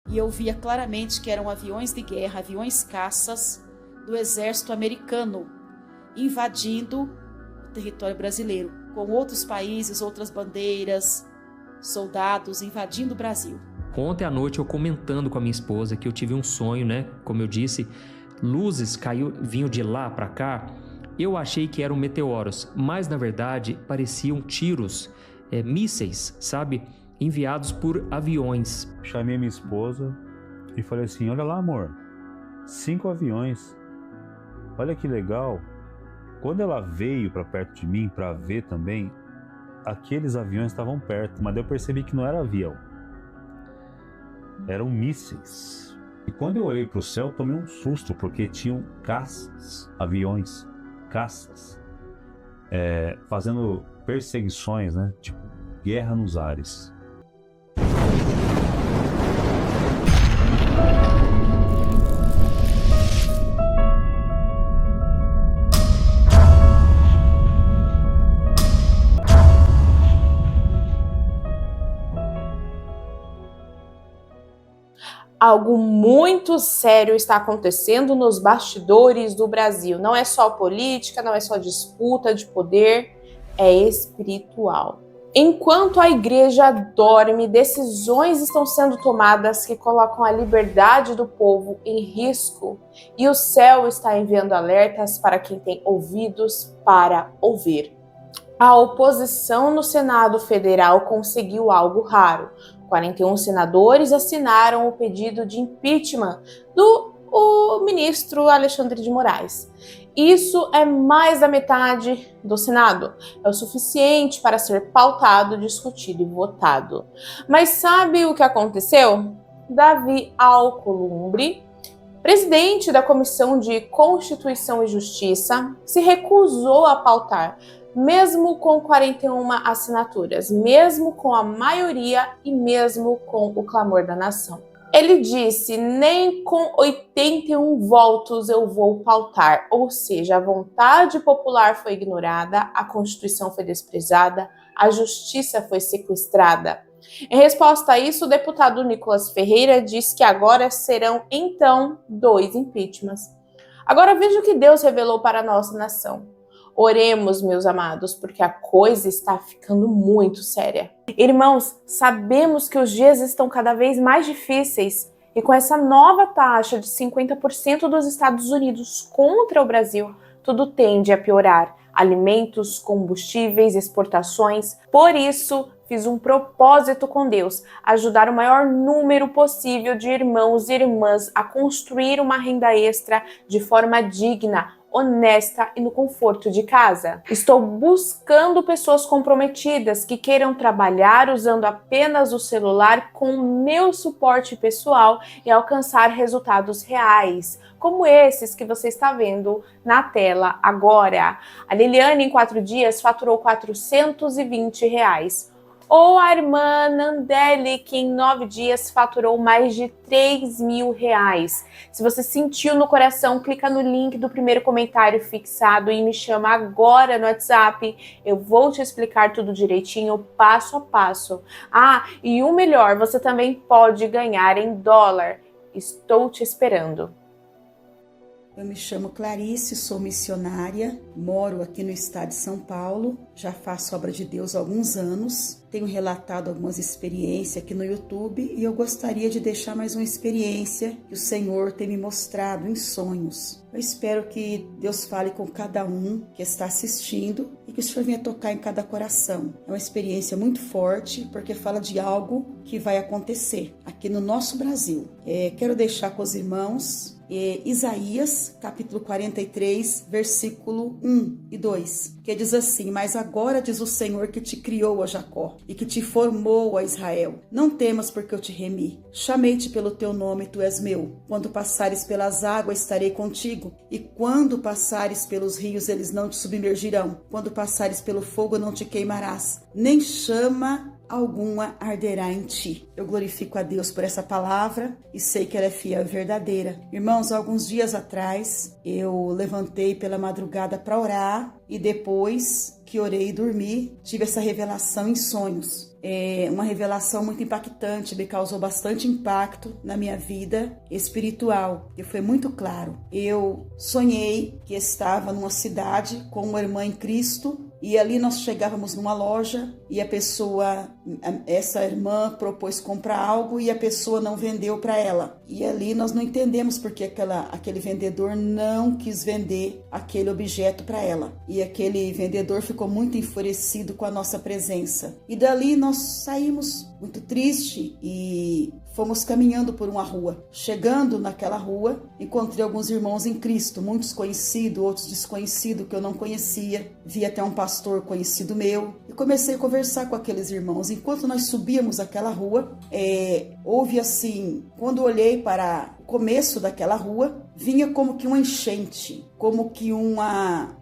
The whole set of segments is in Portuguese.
e eu via claramente que eram aviões de guerra, aviões caças do exército americano, invadindo o território brasileiro, com outros países, outras bandeiras, soldados invadindo o Brasil. Ontem à noite eu comentando com a minha esposa que eu tive um sonho, né? Como eu disse, luzes vinham de lá para cá. Eu achei que eram meteoros, mas na verdade pareciam tiros, mísseis, sabe? Enviados por aviões. Chamei minha esposa e falei assim, olha lá, amor, 5 aviões. Olha que legal. Quando ela veio para perto de mim para ver também, aqueles aviões estavam perto, mas eu percebi que não era avião. Eram mísseis. E quando eu olhei para o céu, tomei um susto, porque tinham caças, aviões, caças, fazendo perseguições, né? Tipo, guerra nos ares. Algo muito sério está acontecendo nos bastidores do Brasil. Não é só política, não é só disputa de poder, é espiritual. Enquanto a igreja dorme, decisões estão sendo tomadas que colocam a liberdade do povo em risco, e o céu está enviando alertas para quem tem ouvidos para ouvir. A oposição no Senado Federal conseguiu algo raro. 41 senadores assinaram o pedido de impeachment do ministro Alexandre de Moraes. Isso é mais da metade do Senado. É o suficiente para ser pautado, discutido e votado. Mas sabe o que aconteceu? Davi Alcolumbre, presidente da Comissão de Constituição e Justiça, se recusou a pautar, mesmo com 41 assinaturas, mesmo com a maioria e mesmo com o clamor da nação. Ele disse, nem com 81 votos eu vou pautar, ou seja, a vontade popular foi ignorada, a Constituição foi desprezada, a justiça foi sequestrada. Em resposta a isso, o deputado Nicolas Ferreira disse que agora serão, então, 2 impeachments. Agora veja o que Deus revelou para a nossa nação. Oremos, meus amados, porque a coisa está ficando muito séria. Irmãos, sabemos que os dias estão cada vez mais difíceis e com essa nova taxa de 50% dos Estados Unidos contra o Brasil, tudo tende a piorar. Alimentos, combustíveis, exportações. Por isso, fiz um propósito com Deus, ajudar o maior número possível de irmãos e irmãs a construir uma renda extra de forma digna, honesta e no conforto de casa. Estou buscando pessoas comprometidas que queiram trabalhar usando apenas o celular com meu suporte pessoal e alcançar resultados reais, como esses que você está vendo na tela agora. A Liliane, em 4 dias, faturou R$420. Ou a irmã Nandelli, que em 9 dias faturou mais de R$3.000. Se você sentiu no coração, clica no link do primeiro comentário fixado e me chama agora no WhatsApp. Eu vou te explicar tudo direitinho, passo a passo. E o melhor, você também pode ganhar em dólar. Estou te esperando. Eu me chamo Clarice, sou missionária, moro aqui no estado de São Paulo, já faço obra de Deus há alguns anos, tenho relatado algumas experiências aqui no YouTube e eu gostaria de deixar mais uma experiência que o Senhor tem me mostrado em sonhos. Eu espero que Deus fale com cada um que está assistindo e que o Senhor venha tocar em cada coração. É uma experiência muito forte porque fala de algo que vai acontecer aqui no nosso Brasil. Quero deixar com os irmãos Isaías, capítulo 43, versículo 1 e 2, que diz assim: Mas agora diz o Senhor que te criou, ó Jacó, e que te formou, ó Israel. Não temas, porque eu te remi. Chamei-te pelo teu nome, tu és meu. Quando passares pelas águas, estarei contigo. E quando passares pelos rios, eles não te submergirão. Quando passares pelo fogo, não te queimarás. Nem chama alguma arderá em ti. Eu glorifico a Deus por essa palavra e sei que ela é fiel e verdadeira. Irmãos, alguns dias atrás eu levantei pela madrugada para orar e depois que orei e dormi, tive essa revelação em sonhos. uma revelação muito impactante, me causou bastante impacto na minha vida espiritual, e foi muito claro. Eu sonhei que estava numa cidade com uma irmã em Cristo, e ali nós chegávamos numa loja e essa irmã propôs comprar algo e a pessoa não vendeu para ela. E ali nós não entendemos porque aquele vendedor não quis vender aquele objeto para ela. E aquele vendedor ficou muito enfurecido com a nossa presença. E dali nós saímos muito tristes e fomos caminhando por uma rua. Chegando naquela rua, encontrei alguns irmãos em Cristo, muitos conhecidos, outros desconhecidos que eu não conhecia. Vi até um pastor conhecido meu e comecei a conversar com aqueles irmãos. Enquanto nós subíamos aquela rua, houve assim, quando olhei para o começo daquela rua, vinha como que uma enchente, como que uma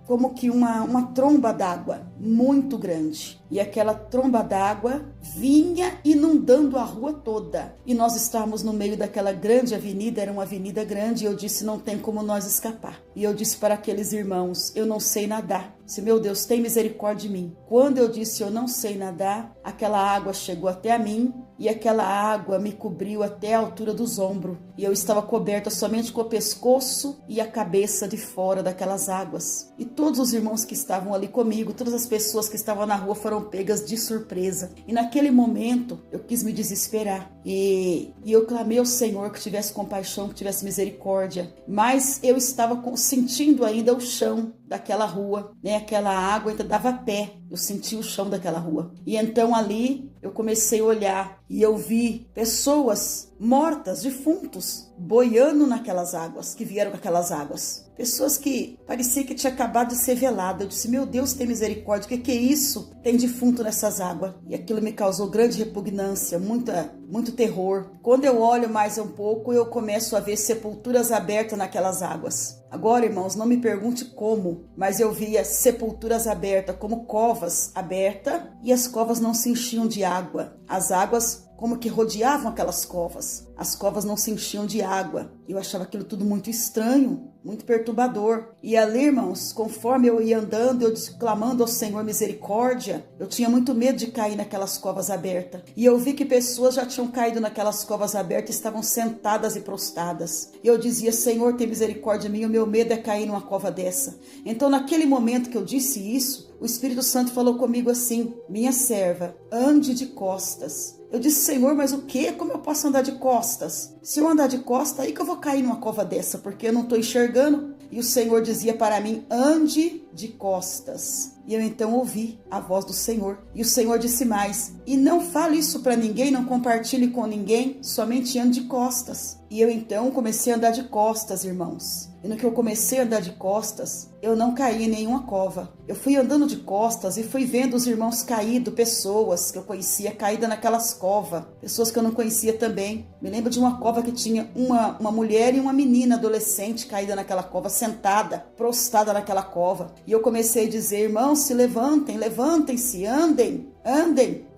tromba d'água muito grande. E aquela tromba d'água vinha inundando a rua toda. E nós estávamos no meio daquela grande avenida, era uma avenida grande, e eu disse, não tem como nós escapar. E eu disse para aqueles irmãos, eu não sei nadar. Se meu Deus tem misericórdia de mim. Quando eu disse eu não sei nadar, aquela água chegou até a mim e aquela água me cobriu até a altura dos ombros. E eu estava coberta somente com o pescoço e a cabeça de fora daquelas águas. E todos os irmãos que estavam ali comigo, todas as pessoas que estavam na rua foram pegas de surpresa. E naquele momento eu quis me desesperar. E eu clamei ao Senhor que tivesse compaixão, que tivesse misericórdia. Mas eu estava sentindo ainda o chão daquela rua, né? Aquela água ainda dava pé. Eu senti o chão daquela rua. E então ali eu comecei a olhar e eu vi pessoas mortas, defuntos, boiando naquelas águas, que vieram com aquelas águas. Pessoas que parecia que tinha acabado de ser velada. Eu disse, meu Deus, tem misericórdia, o que é isso? Tem defunto nessas águas. E aquilo me causou grande repugnância, muito terror. Quando eu olho mais um pouco, eu começo a ver sepulturas abertas naquelas águas. Agora, irmãos, não me pergunte como, mas eu via sepulturas abertas, como covas abertas, e as covas não se enchiam de água. As águas como que rodeavam aquelas covas. As covas não se enchiam de água. Eu achava aquilo tudo muito estranho, muito perturbador. E ali, irmãos, conforme eu ia andando, eu clamando ao Senhor misericórdia, eu tinha muito medo de cair naquelas covas abertas. E eu vi que pessoas já tinham caído naquelas covas abertas e estavam sentadas e prostradas. E eu dizia, Senhor, tem misericórdia de mim, o meu medo é cair numa cova dessa. Então, naquele momento que eu disse isso, o Espírito Santo falou comigo assim, minha serva, ande de costas. Eu disse, Senhor, mas o quê? Como eu posso andar de costas? Se eu andar de costas, aí que eu vou cair numa cova dessa, porque eu não estou enxergando. E o Senhor dizia para mim, ande de costas. E eu então ouvi a voz do Senhor. E o Senhor disse mais, e não fale isso para ninguém, não compartilhe com ninguém, somente ande de costas. E eu então comecei a andar de costas, irmãos. E no que eu comecei a andar de costas, eu não caí em nenhuma cova. Eu fui andando de costas e fui vendo os irmãos caídos, pessoas que eu conhecia caídas naquelas covas, pessoas que eu não conhecia também. Me lembro de uma cova que tinha uma mulher e uma menina adolescente caída naquela cova, sentada, prostrada naquela cova. E eu comecei a dizer, irmãos, se levantem, levantem-se, andem,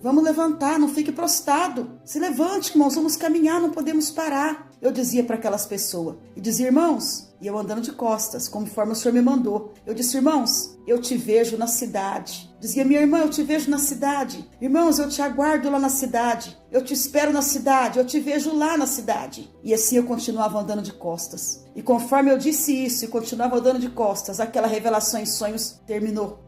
vamos levantar, não fique prostrado. Se levante, irmãos, vamos caminhar, não podemos parar. Eu dizia para aquelas pessoas, e dizia, irmãos, e eu andando de costas, conforme o Senhor me mandou. Eu disse, irmãos, eu te vejo na cidade. Dizia, minha irmã, eu te vejo na cidade. Irmãos, eu te aguardo lá na cidade. Eu te espero na cidade, eu te vejo lá na cidade. E assim eu continuava andando de costas. E conforme eu disse isso e continuava andando de costas, aquela revelação em sonhos terminou.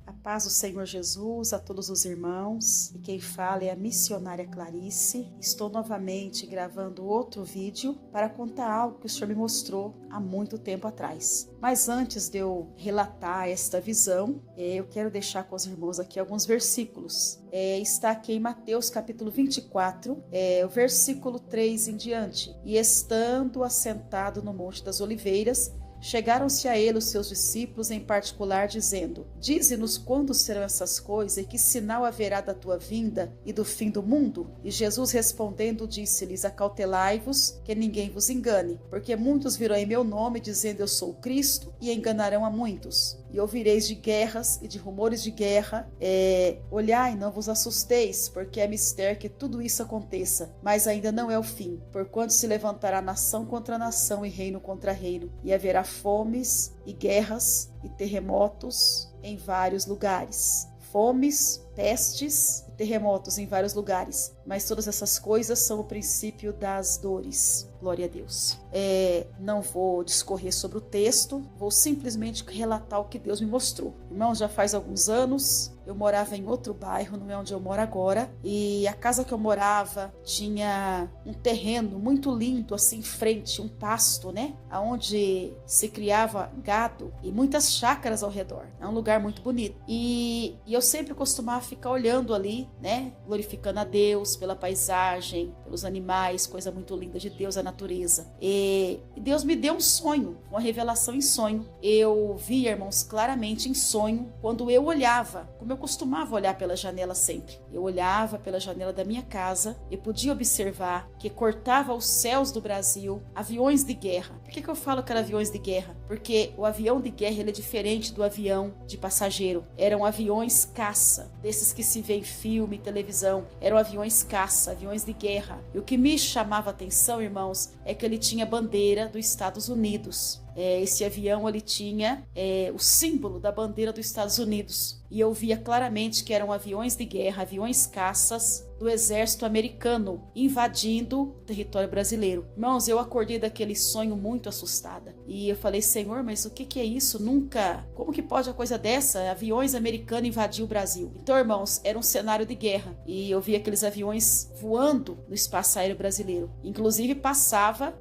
A paz do Senhor Jesus a todos os irmãos, e quem fala é a missionária Clarice. Estou novamente gravando outro vídeo para contar algo que o Senhor me mostrou há muito tempo atrás. Mas antes de eu relatar esta visão, eu quero deixar com os irmãos aqui alguns versículos. Está aqui em Mateus capítulo 24, o versículo 3 em diante. E estando assentado no Monte das Oliveiras, chegaram-se a ele os seus discípulos em particular, dizendo, dize-nos quando serão essas coisas e que sinal haverá da tua vinda e do fim do mundo? E Jesus respondendo disse-lhes, acautelai-vos que ninguém vos engane, porque muitos virão em meu nome dizendo eu sou o Cristo e enganarão a muitos. E ouvireis de guerras e de rumores de guerra. Olhai, não vos assusteis, porque é mister que tudo isso aconteça, mas ainda não é o fim. Porquanto se levantará nação contra nação e reino contra reino, e haverá fomes e guerras e terremotos em vários lugares. Fomes, pestes e terremotos em vários lugares, mas todas essas coisas são o princípio das dores. Glória a Deus. Não vou discorrer sobre o texto, vou simplesmente relatar o que Deus me mostrou. Irmãos, já faz alguns anos, eu morava em outro bairro, não é onde eu moro agora, e a casa que eu morava tinha um terreno muito lindo, assim, em frente, um pasto, né? Onde se criava gado e muitas chácaras ao redor. É um lugar muito bonito. E eu sempre costumava ficar olhando ali, né? Glorificando a Deus pela paisagem, pelos animais, coisa muito linda de Deus, a natureza. E Deus me deu um sonho, uma revelação em sonho. Eu via, irmãos, claramente em sonho, quando eu olhava, como eu costumava olhar pela janela sempre. Eu olhava pela janela da minha casa e podia observar que cortava os céus do Brasil aviões de guerra. Por que eu falo que eram aviões de guerra? Porque o avião de guerra ele é diferente do avião de passageiro. Eram aviões caça, desses que se vê em filme e televisão. Eram aviões caça, aviões de guerra. E o que me chamava a atenção, irmãos, é que ele tinha bandeira dos Estados Unidos. Esse avião ele tinha o símbolo da bandeira dos Estados Unidos. E eu via claramente que eram aviões de guerra, aviões caças do exército americano invadindo o território brasileiro. Irmãos, eu acordei daquele sonho muito assustada. E eu falei, Senhor, mas o que é isso? Nunca... Como que pode uma coisa dessa? Aviões americanos invadir o Brasil. Então, irmãos, era um cenário de guerra. E eu via aqueles aviões voando no espaço aéreo brasileiro. Inclusive, passava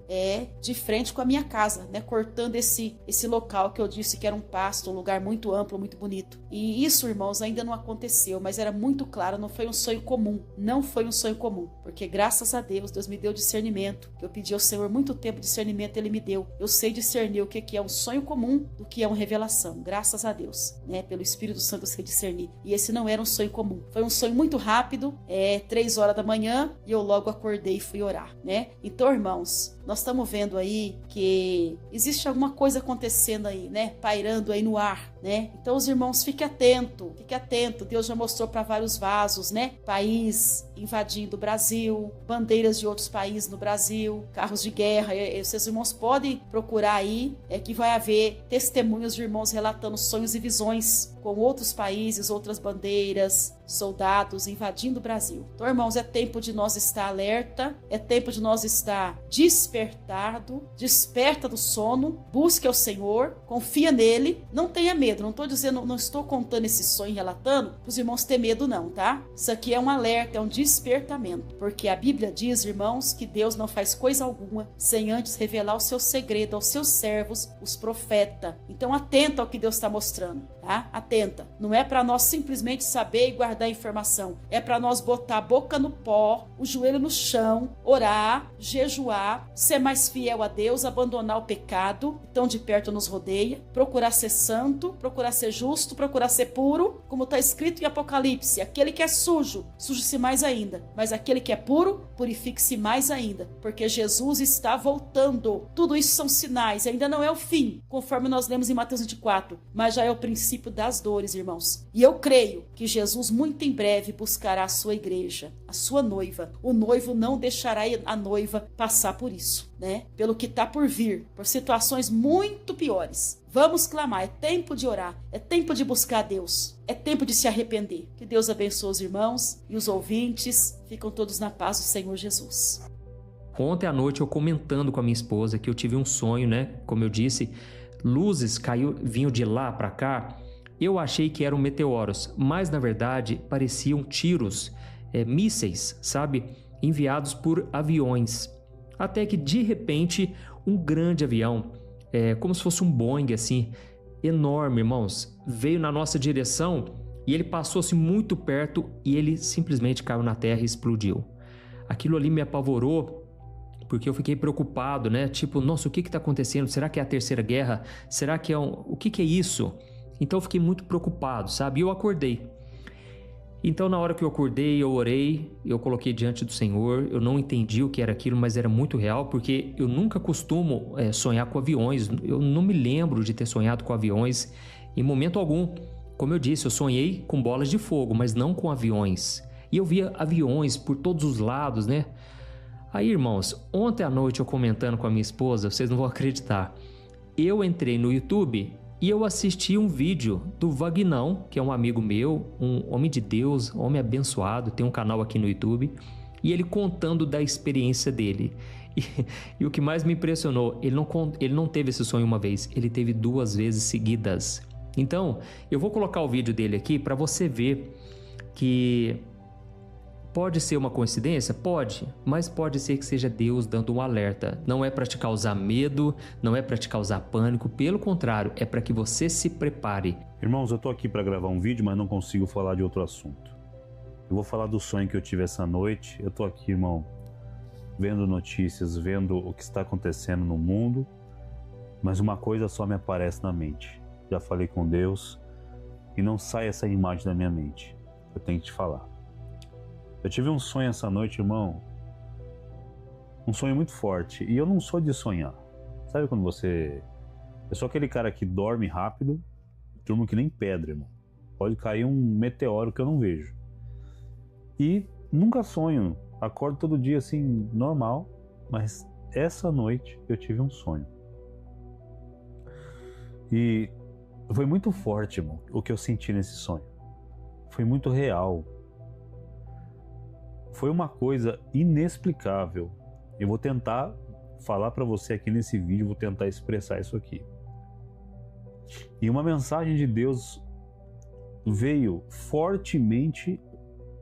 de frente com a minha casa, né? Cortando esse local que eu disse que era um pasto, um lugar muito amplo, muito bonito. E isso, irmãos, ainda não aconteceu, mas era muito claro, não foi um sonho comum. Não foi um sonho comum, porque graças a Deus, Deus me deu discernimento. Eu pedi ao Senhor muito tempo, discernimento Ele me deu. Eu sei discernir o que é um sonho comum do que é uma revelação, graças a Deus, né? Pelo Espírito Santo eu sei discernir. E esse não era um sonho comum, foi um sonho muito rápido, 3 horas da manhã, e eu logo acordei e fui orar, né? Então, irmãos, nós estamos vendo aí que existe alguma coisa acontecendo aí, né? Pairando aí no ar, né? Então, os irmãos, fique atento. Deus já mostrou para vários vasos, né? País invadindo o Brasil, bandeiras de outros países no Brasil, carros de guerra. Esses irmãos podem procurar aí, que vai haver testemunhos de irmãos relatando sonhos e visões com outros países, outras bandeiras, soldados invadindo o Brasil. Então, irmãos, é tempo de nós estar alerta, é tempo de nós estar despertado, desperta do sono, busque ao Senhor, confia nele, não tenha medo. Não estou dizendo, não estou contando esse sonho, relatando para os irmãos ter medo não, tá? Isso aqui é um alerta, é um despertamento, porque a Bíblia diz, irmãos, que Deus não faz coisa alguma sem antes revelar o seu segredo aos seus servos, os profetas. Então, atenta ao que Deus está mostrando, tá? Atenta. Não é para nós simplesmente saber e guardar a informação. É para nós botar a boca no pó, o joelho no chão, orar, jejuar, ser mais fiel a Deus, abandonar o pecado, tão de perto nos rodeia, procurar ser santo, procurar ser justo, procurar ser puro, como está escrito em Apocalipse. Aquele que é sujo, suje-se mais ainda. Mas aquele que é puro, purifique-se mais ainda, porque Jesus está voltando. Tudo isso são sinais, ainda não é o fim, conforme nós lemos em Mateus 24, mas já é o princípio das dores, irmãos. E eu creio que Jesus muito em breve buscará a sua igreja, a sua noiva. O noivo não deixará a noiva passar por isso, né? Pelo que está por vir, por situações muito piores. Vamos clamar, é tempo de orar, é tempo de buscar a Deus, é tempo de se arrepender. Que Deus abençoe os irmãos e os ouvintes. Ficam todos na paz do Senhor Jesus. Ontem à noite eu comentando com a minha esposa que eu tive um sonho, né? Como eu disse, luzes vinham de lá para cá. Eu achei que eram meteoros, mas na verdade pareciam tiros, mísseis, sabe? Enviados por aviões. Até que de repente um grande avião, como se fosse um Boeing assim, enorme, irmãos, veio na nossa direção e ele passou assim muito perto e ele simplesmente caiu na terra e explodiu. Aquilo ali me apavorou, porque eu fiquei preocupado, né? Tipo, nossa, o que está acontecendo? Será que é a Terceira Guerra? Será que o que é isso? Então eu fiquei muito preocupado, sabe? E eu acordei. Então na hora que eu acordei, eu orei, eu coloquei diante do Senhor, eu não entendi o que era aquilo, mas era muito real, porque eu nunca costumo sonhar com aviões, eu não me lembro de ter sonhado com aviões em momento algum. Como eu disse, eu sonhei com bolas de fogo, mas não com aviões. E eu via aviões por todos os lados, né? Aí, irmãos, ontem à noite eu comentando com a minha esposa, vocês não vão acreditar, eu entrei no YouTube e eu assisti um vídeo do Vagnão, que é um amigo meu, um homem de Deus, homem abençoado, tem um canal aqui no YouTube, e ele contando da experiência dele. E o que mais me impressionou, ele não teve esse sonho uma vez, ele teve 2 vezes seguidas. Então, eu vou colocar o vídeo dele aqui para você ver que pode ser uma coincidência? Pode, mas pode ser que seja Deus dando um alerta. Não é para te causar medo, não é para te causar pânico, pelo contrário, é para que você se prepare. Irmãos, eu tô aqui para gravar um vídeo, mas não consigo falar de outro assunto. Eu vou falar do sonho que eu tive essa noite. Eu tô aqui, irmão, vendo notícias, vendo o que está acontecendo no mundo, mas uma coisa só me aparece na mente. Já falei com Deus e não sai essa imagem da minha mente. Eu tenho que te falar. Eu tive um sonho essa noite, irmão. Um sonho muito forte. E eu não sou de sonhar. Sabe quando você... Eu sou aquele cara que dorme rápido, durmo que nem pedra, irmão. Pode cair um meteoro que eu não vejo. E nunca sonho. Acordo todo dia assim, normal. Mas essa noite eu tive um sonho. E foi muito forte, irmão, o que eu senti nesse sonho. Foi muito real. Foi uma coisa inexplicável. Eu vou tentar falar para você aqui nesse vídeo, vou tentar expressar isso aqui. E uma mensagem de Deus veio fortemente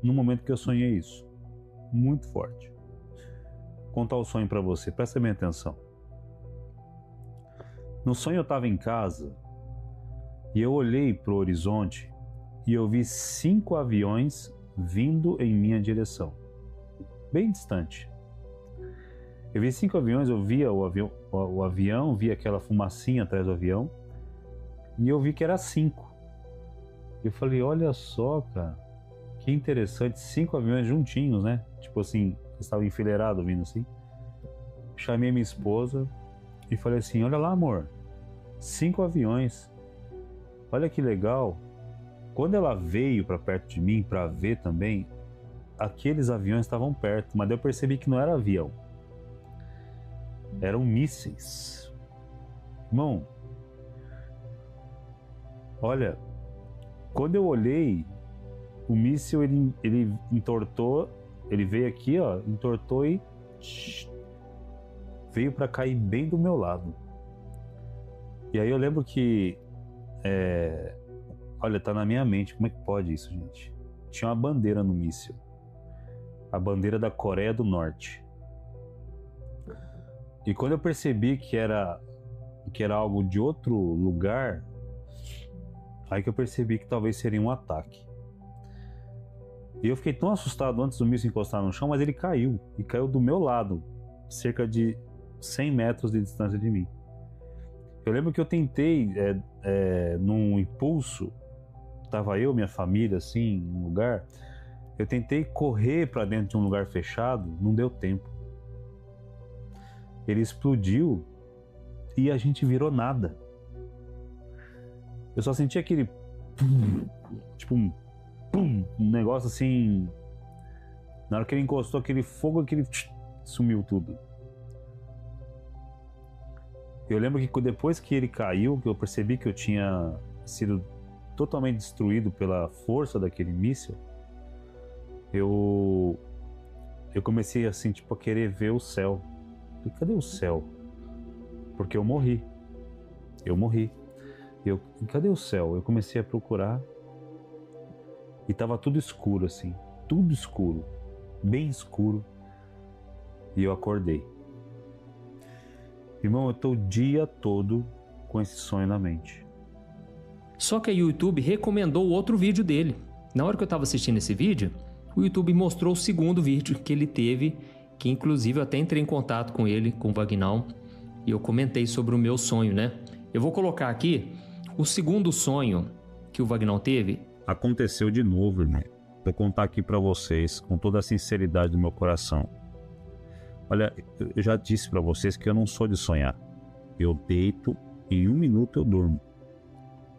no momento que eu sonhei isso. Muito forte. Vou contar o sonho para você, presta bem atenção. No sonho eu estava em casa e eu olhei para o horizonte e eu vi 5 aviões vindo em minha direção, bem distante. Eu vi 5 aviões, eu via o avião, via aquela fumacinha atrás do avião e eu vi que era 5. Eu falei, olha só, cara, que interessante, 5 aviões juntinhos, né? Tipo assim, estavam enfileirados vindo assim. Chamei minha esposa e falei assim, olha lá, amor, 5 aviões, olha que legal. Quando ela veio para perto de mim para ver também, aqueles aviões estavam perto, mas eu percebi que não era avião. Eram mísseis. Irmão, olha, quando eu olhei, o míssil ele entortou, ele veio aqui, ó, entortou e veio para cair bem do meu lado. E aí eu lembro que olha, tá na minha mente, como é que pode isso, gente? Tinha uma bandeira no míssil. A bandeira da Coreia do Norte. E quando eu percebi que era algo de outro lugar, aí que eu percebi que talvez seria um ataque. E eu fiquei tão assustado antes do míssil encostar no chão, mas ele caiu. E caiu do meu lado, cerca de 100 metros de distância de mim. Eu lembro que eu tentei, num impulso, tava eu, minha família, assim, num lugar, eu tentei correr para dentro de um lugar fechado, não deu tempo. Ele explodiu e a gente virou nada. Eu só senti aquele pum, tipo um pum, um negócio assim. Na hora que ele encostou aquele fogo, sumiu tudo. Eu lembro que depois que ele caiu, que eu percebi que eu tinha sido totalmente destruído pela força daquele míssil, eu comecei assim, tipo, a querer ver o céu. E cadê o céu? Porque eu morri. Cadê o céu? Eu comecei a procurar e tava tudo escuro assim, tudo escuro, bem escuro. E eu acordei. Irmão, eu tô o dia todo com esse sonho na mente. Só que a YouTube recomendou outro vídeo dele. Na hora que eu estava assistindo esse vídeo, o YouTube mostrou o segundo vídeo que ele teve, que inclusive eu até entrei em contato com ele, com o Vagnão, e eu comentei sobre o meu sonho, né? Eu vou colocar aqui o segundo sonho que o Vagnão teve. Aconteceu de novo, irmão. Vou contar aqui pra vocês com toda a sinceridade do meu coração. Olha, eu já disse pra vocês que eu não sou de sonhar. Eu deito, em 1 minuto eu durmo.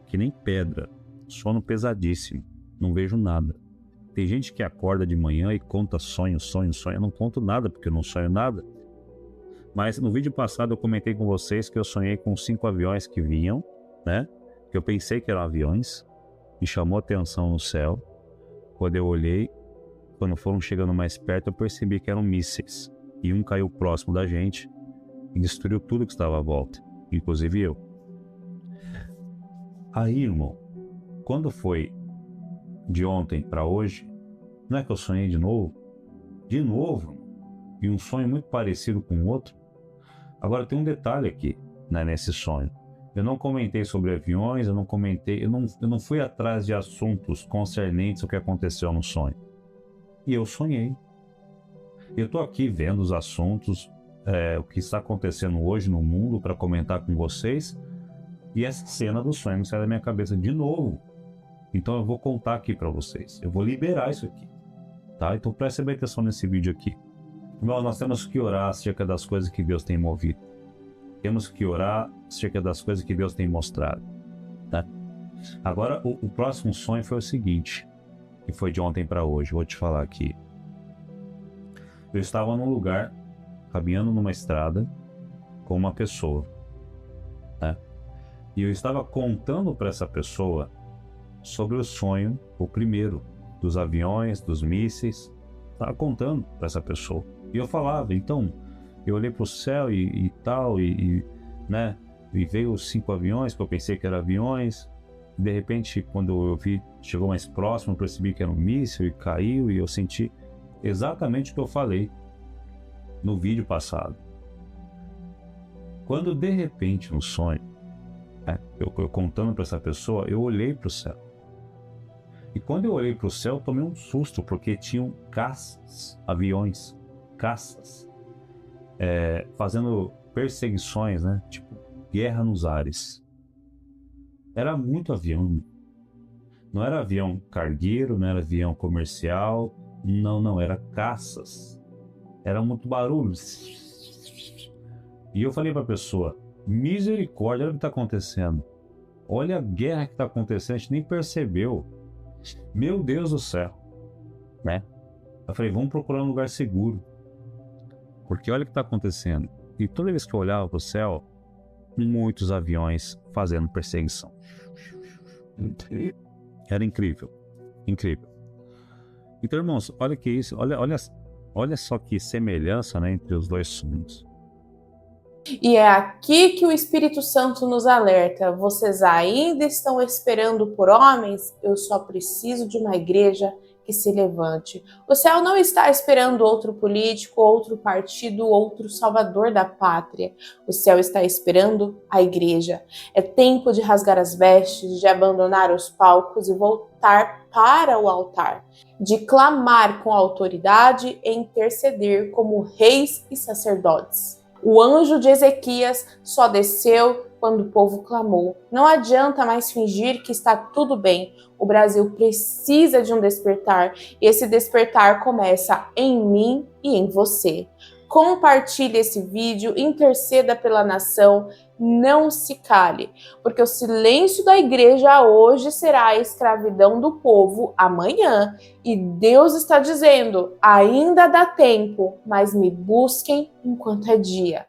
Que nem pedra, sono pesadíssimo, não vejo nada. Tem gente que acorda de manhã e conta sonho. Eu não conto nada porque eu não sonho nada. Mas no vídeo passado eu comentei com vocês que eu sonhei com 5 aviões que vinham, né? Eu pensei que eram aviões, me chamou a atenção no céu. Quando eu olhei, quando foram chegando mais perto, eu percebi que eram mísseis. E um caiu próximo da gente e destruiu tudo que estava à volta, inclusive eu. Aí, irmão, quando foi de ontem para hoje, não é que eu sonhei de novo? De novo, e um sonho muito parecido com o outro. Agora tem um detalhe aqui, né, nesse sonho. Eu não comentei sobre aviões, eu não fui atrás de assuntos concernentes ao que aconteceu no sonho. E eu sonhei. Eu estou aqui vendo os assuntos, o que está acontecendo hoje no mundo para comentar com vocês. E essa cena do sonho sai da minha cabeça de novo. Então eu vou contar aqui para vocês. Eu vou liberar isso aqui. Tá? Então prestem bem atenção nesse vídeo aqui. Irmão, nós temos que orar acerca das coisas que Deus tem movido. Temos que orar acerca das coisas que Deus tem mostrado. Tá? Agora, o próximo sonho foi o seguinte, que foi de ontem para hoje. Vou te falar aqui. Eu estava num lugar, caminhando numa estrada, com uma pessoa. Né? E eu estava contando para essa pessoa sobre o sonho, o primeiro, dos aviões, dos mísseis. Estava contando para essa pessoa. E eu falava, então, eu olhei para o céu e tal, né? E veio os 5 aviões, que eu pensei que eram aviões. De repente, quando eu vi, chegou mais próximo, eu percebi que era um míssil e caiu, e eu senti exatamente o que eu falei no vídeo passado. Quando de repente no sonho, eu contando para essa pessoa, eu olhei para o céu. E quando eu olhei para o céu, eu tomei um susto, porque tinham caças, aviões, caças, fazendo perseguições, né? Tipo, guerra nos ares. Era muito avião. Não era avião cargueiro, não era avião comercial, não, era caças. Era muito barulho. E eu falei para a pessoa, misericórdia, olha o que está acontecendo. Olha a guerra que está acontecendo, a gente nem percebeu. Meu Deus do céu. Né? Eu falei, vamos procurar um lugar seguro. Porque olha o que está acontecendo. E toda vez que eu olhava para o céu, muitos aviões fazendo perseguição. Era incrível. Incrível. Então, irmãos, olha que isso. Olha só que semelhança, né, entre os dois sonhos. E é aqui que o Espírito Santo nos alerta. Vocês ainda estão esperando por homens? Eu só preciso de uma igreja que se levante. O céu não está esperando outro político, outro partido, outro salvador da pátria. O céu está esperando a igreja. É tempo de rasgar as vestes, de abandonar os palcos e voltar para o altar, de clamar com autoridade e interceder como reis e sacerdotes. O anjo de Ezequias só desceu quando o povo clamou. Não adianta mais fingir que está tudo bem. O Brasil precisa de um despertar. E esse despertar começa em mim e em você. Compartilhe esse vídeo, interceda pela nação, não se cale, porque o silêncio da igreja hoje será a escravidão do povo amanhã. E Deus está dizendo, ainda dá tempo, mas me busquem enquanto é dia.